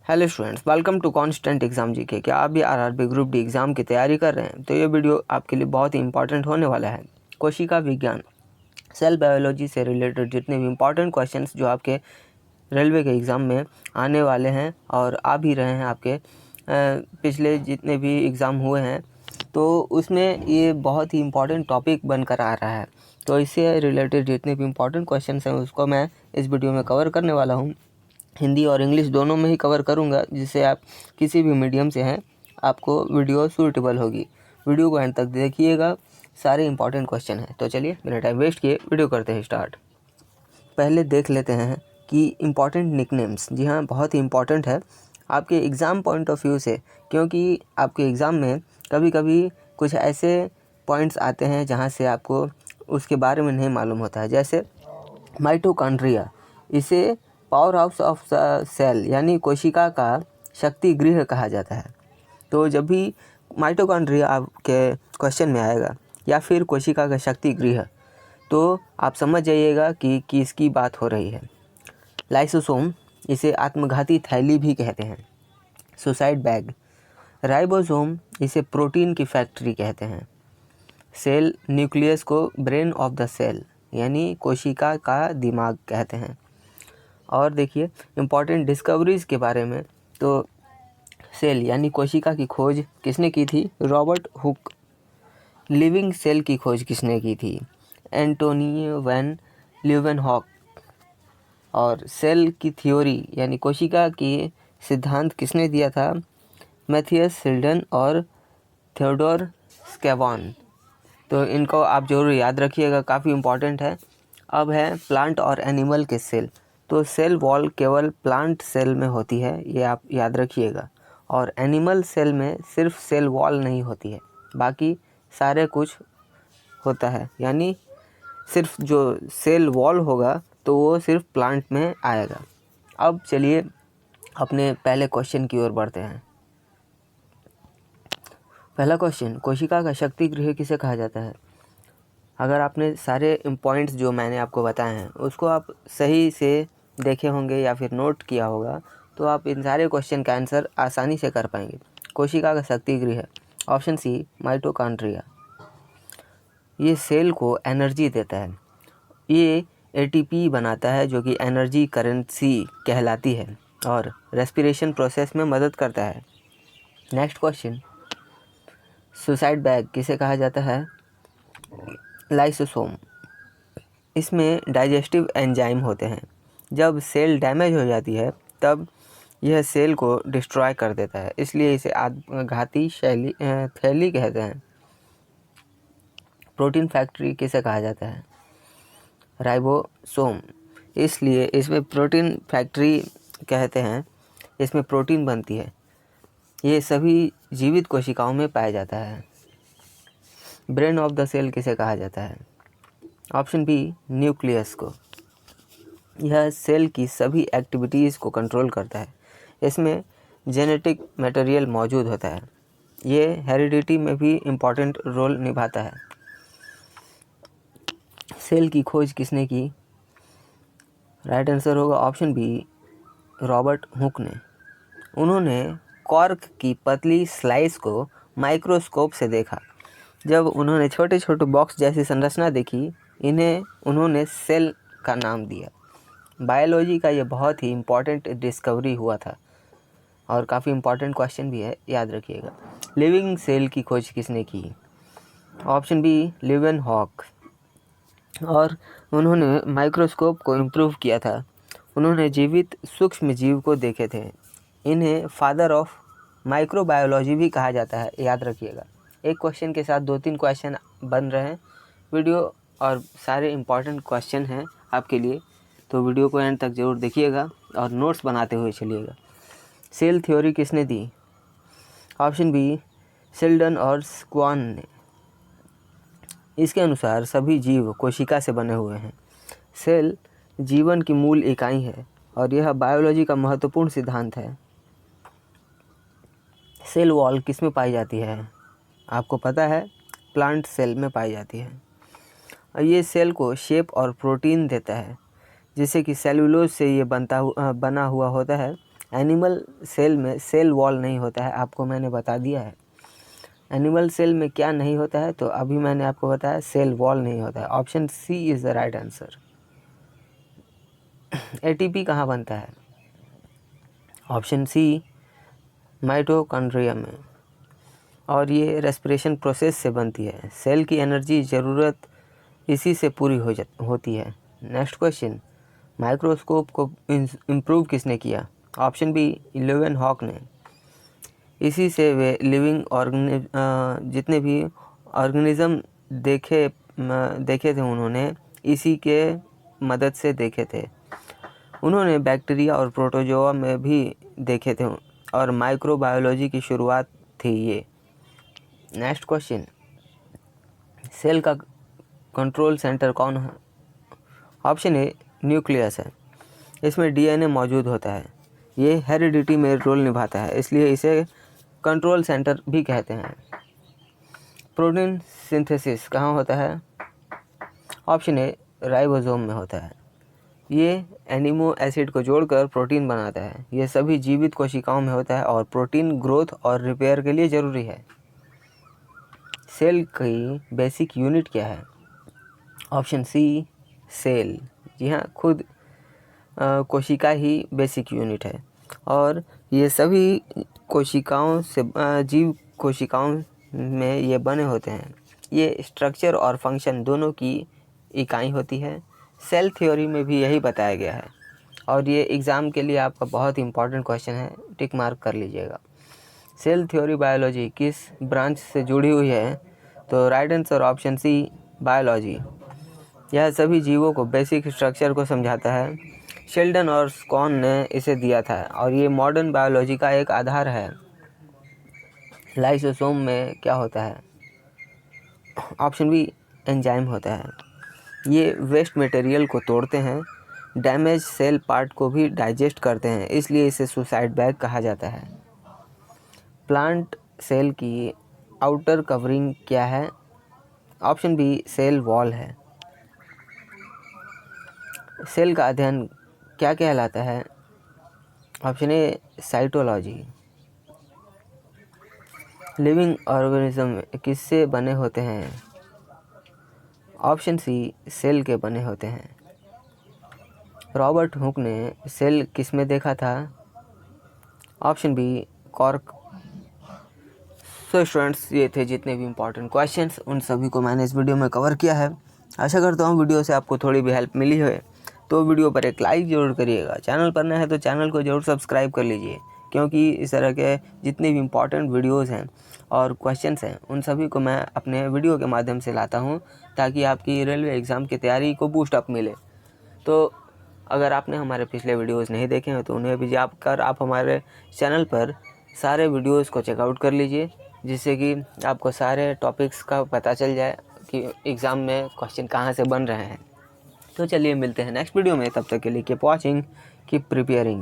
Hello students, welcome to constant exam GK. क्या आप भी आरआरबी ग्रुप डी एग्ज़ाम की तैयारी कर रहे हैं तो ये वीडियो आपके लिए बहुत ही इंपॉर्टेंट होने वाला है। कोशिका विज्ञान, सेल बायोलॉजी से रिलेटेड जितने भी इंपॉर्टेंट क्वेश्चंस जो आपके रेलवे के एग्ज़ाम में आने वाले हैं और आ भी रहे हैं, आपके पिछले जितने भी एग्ज़ाम हुए हैं तो उसमें ये बहुत ही इंपॉर्टेंट टॉपिक बनकर आ रहा है। तो इससे रिलेटेड जितने भी इंपॉर्टेंट क्वेश्चंस हैं उसको मैं इस वीडियो में कवर करने वाला हूँ। हिंदी और इंग्लिश दोनों में ही कवर करूंगा, जिससे आप किसी भी मीडियम से हैं आपको वीडियो सूटेबल होगी। वीडियो को एंड तक देखिएगा, सारे इंपॉर्टेंट क्वेश्चन हैं। तो चलिए बिना टाइम वेस्ट किए वीडियो करते हैं स्टार्ट। पहले देख लेते हैं कि इम्पॉर्टेंट निकनेम्स। जी हाँ, बहुत ही इम्पॉर्टेंट है आपके एग्ज़ाम पॉइंट ऑफ व्यू से, क्योंकि आपके एग्ज़ाम में कभी कभी कुछ ऐसे पॉइंट्स आते हैं जहाँ से आपको उसके बारे में नहीं मालूम होता है। जैसे माइटोकॉन्ड्रिया, इसे पावर हाउस ऑफ सेल यानी कोशिका का शक्ति गृह कहा जाता है। तो जब भी माइटोकॉन्ड्रिया आपके क्वेश्चन में आएगा या फिर कोशिका का शक्ति गृह, तो आप समझ जाइएगा कि किसकी बात हो रही है। लाइसोसोम, इसे आत्मघाती थैली भी कहते हैं। Suicide bag. राइबोसोम, इसे प्रोटीन की फैक्ट्री कहते हैं। सेल न्यूक्लियस को ब्रेन ऑफ द सेल यानी कोशिका का दिमाग कहते हैं। और देखिए इम्पॉर्टेंट डिस्कवरीज़ के बारे में, तो सेल यानी कोशिका की खोज किसने की थी? Robert Hooke. लिविंग सेल की खोज किसने की थी? Antonio van Leeuwenhoek. और सेल की थ्योरी यानी कोशिका की सिद्धांत किसने दिया था? मैथियस सिल्डन और थियोडोर स्केवान। तो इनको आप जरूर याद रखिएगा, काफ़ी इम्पॉर्टेंट है। अब है प्लांट और एनिमल के सेल। तो सेल वॉल केवल प्लांट सेल में होती है, ये आप याद रखिएगा। और एनिमल सेल में सिर्फ सेल वॉल नहीं होती है, बाकी सारे कुछ होता है। यानी सिर्फ जो सेल वॉल होगा तो वो सिर्फ प्लांट में आएगा। अब चलिए अपने पहले क्वेश्चन की ओर बढ़ते हैं। पहला क्वेश्चन, कोशिका का शक्ति गृह किसे कहा जाता है? अगर आपने सारे पॉइंट्स जो मैंने आपको बताए हैं उसको आप सही से देखे होंगे या फिर नोट किया होगा, तो आप इन सारे क्वेश्चन का आंसर आसानी से कर पाएंगे। कोशिका का शक्ति गृह, ऑप्शन सी माइटोकॉन्ड्रिया। ये सेल को एनर्जी देता है, ये एटीपी बनाता है जो कि एनर्जी करेंसी कहलाती है और रेस्पिरेशन प्रोसेस में मदद करता है। नेक्स्ट क्वेश्चन, सुसाइड बैग किसे कहा जाता है? लाइसोसोम। इसमें डाइजेस्टिव एंजाइम होते हैं। जब सेल डैमेज हो जाती है तब यह सेल को डिस्ट्रॉय कर देता है, इसलिए इसे आत्मघाती थैली कहते हैं। प्रोटीन फैक्ट्री किसे कहा जाता है? राइबोसोम। इसलिए इसमें प्रोटीन फैक्ट्री कहते हैं, इसमें प्रोटीन बनती है। ये सभी जीवित कोशिकाओं में पाया जाता है। ब्रेन ऑफ द सेल किसे कहा जाता है? ऑप्शन बी न्यूक्लियस को। यह सेल की सभी एक्टिविटीज़ को कंट्रोल करता है। इसमें जेनेटिक मटेरियल मौजूद होता है। ये हेरिडिटी में भी इम्पॉर्टेंट रोल निभाता है। सेल की खोज किसने की? राइट आंसर होगा ऑप्शन बी रॉबर्ट हुक ने। उन्होंने कॉर्क की पतली स्लाइस को माइक्रोस्कोप से देखा। जब उन्होंने छोटे छोटे बॉक्स जैसी संरचना देखी, इन्हें उन्होंने सेल का नाम दिया। बायोलॉजी का ये बहुत ही इम्पॉर्टेंट डिस्कवरी हुआ था और काफ़ी इम्पॉर्टेंट क्वेश्चन भी है, याद रखिएगा। लिविंग सेल की खोज किसने की? Option B Leeuwenhoek. और उन्होंने माइक्रोस्कोप को इम्प्रूव किया था। उन्होंने जीवित सूक्ष्म जीव को देखे थे। इन्हें फादर ऑफ माइक्रोबायोलॉजी भी कहा जाता है, याद रखिएगा। एक क्वेश्चन के साथ 2-3 क्वेश्चन बन रहे हैं वीडियो, और सारे इम्पॉर्टेंट क्वेश्चन हैं आपके लिए, तो वीडियो को एंड तक ज़रूर देखिएगा और नोट्स बनाते हुए चलिएगा। सेल थ्योरी किसने दी? ऑप्शन बी सिल्डन और स्क्वान ने। इसके अनुसार सभी जीव कोशिका से बने हुए हैं। सेल जीवन की मूल इकाई है और यह बायोलॉजी का महत्वपूर्ण सिद्धांत है। सेल वॉल किस में पाई जाती है? आपको पता है, प्लांट सेल में पाई जाती है। और ये सेल को शेप और प्रोटीन देता है, जिससे कि सेलुलोज से ये बना हुआ होता है। एनिमल सेल में सेल वॉल नहीं होता है, आपको मैंने बता दिया है। एनिमल सेल में क्या नहीं होता है, तो अभी मैंने आपको बताया सेल वॉल नहीं होता है। Option C is the right answer. ATP कहाँ बनता है? ऑप्शन सी माइटोकॉन्ड्रिया में, और ये रेस्पिरेशन प्रोसेस से बनती है। सेल की एनर्जी ज़रूरत इसी से पूरी होती है। नेक्स्ट क्वेश्चन, माइक्रोस्कोप को इम्प्रूव किसने किया? ऑप्शन बी ल्यूवेन हॉक ने। इसी से वे लिविंग जितने भी ऑर्गेनिज्म देखे थे उन्होंने इसी के मदद से देखे थे। उन्होंने बैक्टीरिया और प्रोटोजोआ में भी देखे थे और माइक्रोबायोलॉजी की शुरुआत थी ये। नेक्स्ट क्वेश्चन, सेल का कंट्रोल सेंटर कौन है? ऑप्शन ए न्यूक्लियस है। इसमें डीएनए मौजूद होता है। ये हेरिडिटी में रोल निभाता है, इसलिए इसे कंट्रोल सेंटर भी कहते हैं। प्रोटीन सिंथेसिस कहाँ होता है? ऑप्शन ए राइबोसोम में होता है। ये एमिनो एसिड को जोड़कर प्रोटीन बनाता है। ये सभी जीवित कोशिकाओं में होता है और प्रोटीन ग्रोथ और रिपेयर के लिए ज़रूरी है। सेल की बेसिक यूनिट क्या है? ऑप्शन सी सेल। जी हाँ, खुद कोशिका ही बेसिक यूनिट है और ये सभी कोशिकाओं से जीव कोशिकाओं में ये बने होते हैं। ये स्ट्रक्चर और फंक्शन दोनों की इकाई होती है। सेल थ्योरी में भी यही बताया गया है और ये एग्ज़ाम के लिए आपका बहुत इंपॉर्टेंट क्वेश्चन है, टिक मार्क कर लीजिएगा। सेल थ्योरी बायोलॉजी किस ब्रांच से जुड़ी हुई है? तो right answer option C biology. यह सभी जीवों को बेसिक स्ट्रक्चर को समझाता है। शेल्डन और स्कॉन ने इसे दिया था और ये मॉडर्न बायोलॉजी का एक आधार है। लाइसोसोम में क्या होता है? ऑप्शन बी एंजाइम होता है। ये वेस्ट मटेरियल को तोड़ते हैं, डैमेज सेल पार्ट को भी डाइजेस्ट करते हैं, इसलिए इसे सुसाइड बैग कहा जाता है। प्लांट सेल की आउटर कवरिंग क्या है? ऑप्शन बी सेल वॉल है। सेल का अध्ययन क्या कहलाता है? Option A cytology. Living organism किससे बने होते हैं? ऑप्शन सी सेल के बने होते हैं। रॉबर्ट हुक ने सेल किस में देखा था? Option B cork. So students, ये थे जितने भी इम्पोर्टेंट क्वेश्चंस, उन सभी को मैंने इस वीडियो में कवर किया है। आशा करता हूँ वीडियो से आपको थोड़ी भी हेल्प मिली है। तो वीडियो पर एक लाइक ज़रूर करिएगा। चैनल पर नए हैं तो चैनल को ज़रूर सब्सक्राइब कर लीजिए, क्योंकि इस तरह के जितने भी इम्पोर्टेंट वीडियोस हैं और क्वेश्चंस हैं उन सभी को मैं अपने वीडियो के माध्यम से लाता हूं, ताकि आपकी रेलवे एग्ज़ाम की तैयारी को बूस्ट अप मिले। तो अगर आपने हमारे पिछले वीडियोस नहीं देखे हैं तो उन्हें भी जाकर आप हमारे चैनल पर सारे वीडियोस को चेकआउट कर लीजिए, जिससे कि आपको सारे टॉपिक्स का पता चल जाए कि एग्ज़ाम में क्वेश्चन कहाँ से बन रहे हैं। तो चलिए मिलते हैं नेक्स्ट वीडियो में, तब तक के लिए कीप वॉचिंग, कीप प्रिपेयरिंग।